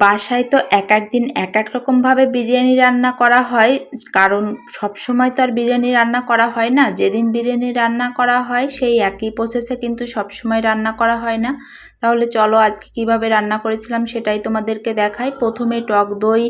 বাসায় তো এক দিন এক রকমভাবে বিরিয়ানি রান্না করা হয়, কারণ সবসময় তো আর বিরিয়ানি রান্না করা হয় না। যেদিন বিরিয়ানি রান্না করা হয় সেই একই প্রসেসে কিন্তু সবসময় রান্না করা হয় না। তাহলে চলো আজকে কিভাবে রান্না করেছিলাম সেটাই তোমাদেরকে দেখাই। প্রথমে টক দই,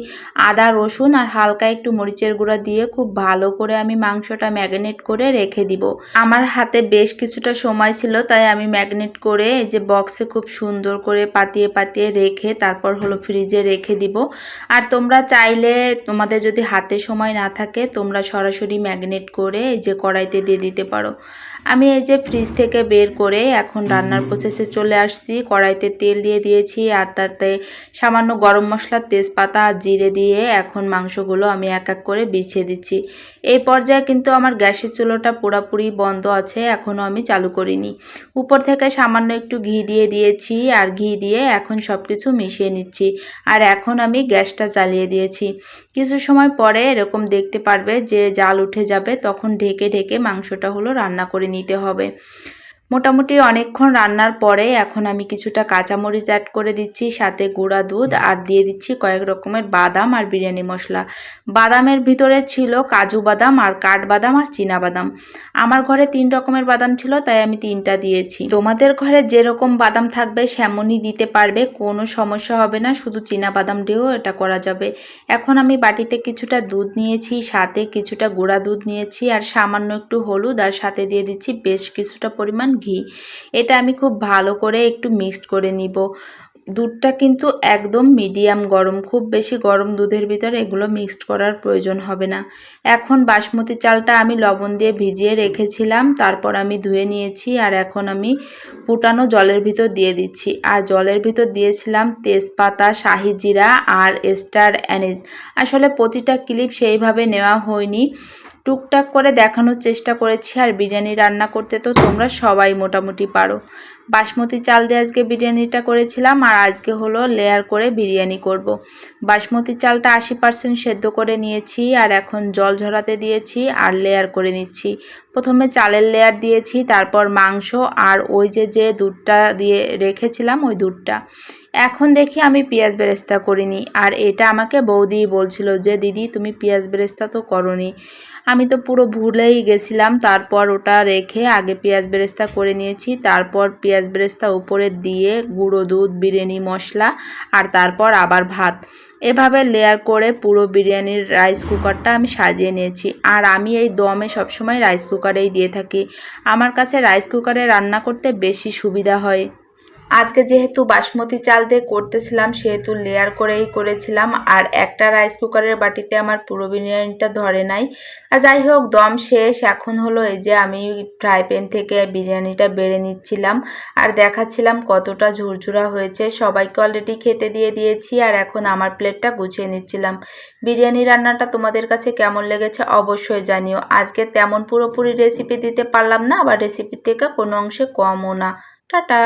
আদা, রসুন আর হালকা একটু মরিচের গুঁড়া দিয়ে খুব ভালো করে আমি মাংসটা ম্যারিনেট করে রেখে দিব। আমার হাতে বেশ কিছুটা সময় ছিল, তাই আমি ম্যারিনেট করে এই যে বক্সে খুব সুন্দর করে পাতিয়ে পাতিয়ে রেখে তারপর হলো ফ্রিজে রেখে দিব। আর তোমরা চাইলে, তোমাদের যদি হাতে সময় না থাকে, তোমরা সরাসরি ম্যারিনেট করে এই যে কড়াইতে দিয়ে দিতে পারো। আমি এই যে ফ্রিজ থেকে বের করে এখন রান্নার প্রসেসে চলে আসছি। কড়াইতে তেল দিয়ে দিয়েছি আর তাতে সামান্য গরম মশলা, তেজপাতা আর জিরে দিয়ে এখন মাংসগুলো আমি এক এক করে বিছিয়ে দিচ্ছি। এই পর্যায়ে কিন্তু আমার গ্যাসের চুলোটা পুরোপুরি বন্ধ আছে, এখনও আমি চালু করিনি। উপর থেকে সামান্য একটু ঘি দিয়ে দিয়েছি আর ঘি দিয়ে এখন সব কিছু মিশিয়ে নিচ্ছি। আর এখন আমি গ্যাসটা জ্বালিয়ে দিয়েছি। কিছু সময় পরে এরকম দেখতে পারবে যে জাল উঠে যাবে, তখন ঢেকে ঢেকে মাংসটা হলো রান্না করে নিতে হবে। মোটামুটি অনেকক্ষণ রান্নার পরে এখন আমি কিছুটা কাঁচামরিচ অ্যাড করে দিচ্ছি, সাথে গুঁড়া দুধ আর দিয়ে দিচ্ছি কয়েক রকমের বাদাম আর বিরিয়ানি মশলা। বাদামের ভিতরে ছিল কাজু বাদাম আর কাঠবাদাম আর চীনা বাদাম। আমার ঘরে 3 রকমের বাদাম ছিল, তাই আমি 3টা দিয়েছি। তোমাদের ঘরে যেরকম বাদাম থাকবে সেমনই দিতে পারবে, কোনো সমস্যা হবে না। শুধু চীনা বাদাম দিয়েও এটা করা যাবে। এখন আমি বাটিতে কিছুটা দুধ নিয়েছি, সাথে কিছুটা গুঁড়া দুধ নিয়েছি আর সামান্য একটু হলুদ, আর সাথে দিয়ে দিচ্ছি বেশ কিছুটা পরিমাণ ঘি। এটা আমি খুব ভালো করে একটু মিক্সড করে নিব। দুধটা কিন্তু একদম মিডিয়াম গরম, খুব বেশি গরম দুধের ভিতরে এগুলো মিক্সড করার প্রয়োজন হবে না। এখন বাসমতি চালটা আমি লবণ দিয়ে ভিজিয়ে রেখেছিলাম, তারপর আমি ধুয়ে নিয়েছি আর এখন আমি ফুটানো জলের ভিতর দিয়ে দিচ্ছি। আর জলের ভিতর দিয়েছিলাম তেজপাতা, শাহি জিরা আর স্টার অ্যানিস। আসলে প্রতিটা ক্লিপ সেইভাবে নেওয়া হয়নি, টুকটাক করে দেখানোর চেষ্টা করেছি। আর বিরিয়ানি রান্না করতে তো তোমরা সবাই মোটামুটি পারো। বাসমতি চাল দিয়ে আজকে বিরিয়ানিটা করেছিলাম আর আজকে হলো লেয়ার করে বিরিয়ানি করব। বাসমতি চালটা 80% সেদ্ধ করে নিয়েছি আর এখন জল ঝরাতে দিয়েছি আর লেয়ার করে নিচ্ছি। প্রথমে চালের লেয়ার দিয়েছি, তারপর মাংস আর ওই যে দুধটা দিয়ে রেখেছিলাম ওই দুধটা। এখন দেখি আমি পেঁয়াজ বেরেস্তা করিনি, আর এটা আমাকে বৌদিই বলছিল যে দিদি তুমি পেঁয়াজ বেরেস্তা তো করনি। আমি তো পুরো ভুলেই গেছিলাম। তারপর ওটা রেখে আগে পেঁয়াজ বেরেস্তা করে নিয়েছি, তারপর পেঁয়াজ বেরেস্তা উপরে দিয়ে গুঁড়ো দুধ, বিরিয়ানি মশলা আর তারপর আবার ভাত, এভাবে লেয়ার করে পুরো বিরিয়ানির রাইস কুকারটা আমি সাজিয়ে নিয়েছি। আর আমি এই দমে সবসময় রাইস কুকারেই দিয়ে থাকি। আমার কাছে রাইস কুকারে রান্না করতে বেশি সুবিধা হয়। আজকে যেহেতু বাসমতি চাল দিয়ে করতেছিলাম সেহেতু লেয়ার করেই করেছিলাম, আর একটা রাইস কুকারের বাটিতে আমার পুরো বিরিয়ানিটা ধরে নাই। আর যাই হোক, দম শেষ। এখন হলো এই যে আমি ফ্রাই প্যান থেকে বিরিয়ানিটা বেড়ে নিচ্ছিলাম আর দেখাচ্ছিলাম কতটা ঝুরঝুরা হয়েছে। সবাইকে অলরেডি খেতে দিয়ে দিয়েছি আর এখন আমার প্লেটটা গুছিয়ে নিচ্ছিলাম। বিরিয়ানি রান্নাটা তোমাদের কাছে কেমন লেগেছে অবশ্যই জানিও। আজকে তেমন পুরোপুরি রেসিপি দিতে পারলাম না, আবার রেসিপি থেকে কোনো অংশে কমও না। টাটা।